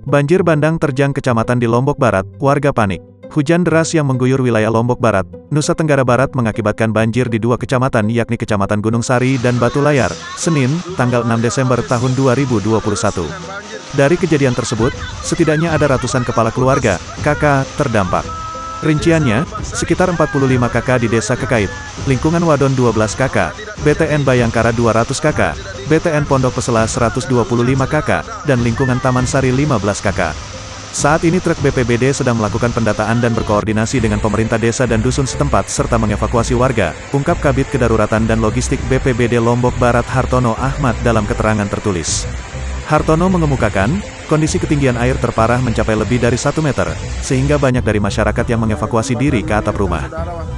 Banjir bandang terjang kecamatan di Lombok Barat, warga panik. Hujan deras yang mengguyur wilayah Lombok Barat, Nusa Tenggara Barat mengakibatkan banjir di dua kecamatan yakni Kecamatan Gunung Sari dan Batu Layar, Senin, tanggal 6 Desember tahun 2021. Dari kejadian tersebut, setidaknya ada ratusan kepala keluarga, KK, terdampak. Rinciannya, sekitar 45 KK di Desa Kekait, Lingkungan Wadon 12 KK, BTN Bayangkara 200 KK, BTN Pondok Pesela 125 KK, dan Lingkungan Taman Sari 15 KK. Saat ini truk BPBD sedang melakukan pendataan dan berkoordinasi dengan pemerintah desa dan dusun setempat serta mengevakuasi warga, ungkap Kabid Kedaruratan dan Logistik BPBD Lombok Barat Hartono Ahmad dalam keterangan tertulis. Hartono mengemukakan, kondisi ketinggian air terparah mencapai lebih dari 1 meter, sehingga banyak dari masyarakat yang mengevakuasi diri ke atap rumah.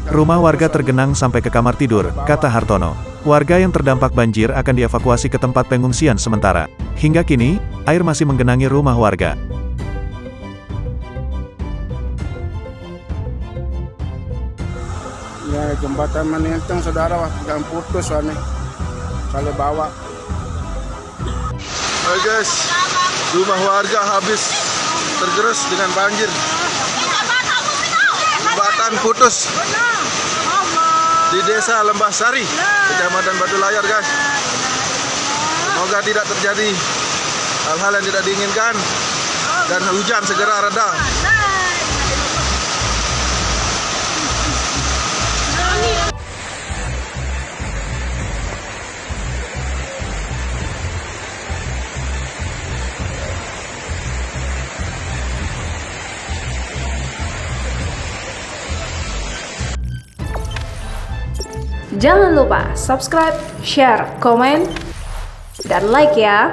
Rumah warga tergenang sampai ke kamar tidur, kata Hartono. Warga yang terdampak banjir akan dievakuasi ke tempat pengungsian sementara. Hingga kini, air masih menggenangi rumah warga. Ya, jembatan Manenteng saudara yang putus nih. Kalau bawa. Hai guys, rumah warga habis tergerus dengan banjir. Jembatan putus di Desa Lembah Sari, Kecamatan Batu Layar guys. Semoga tidak terjadi hal-hal yang tidak diinginkan dan hujan segera reda. Jangan lupa subscribe, share, komen, dan like ya.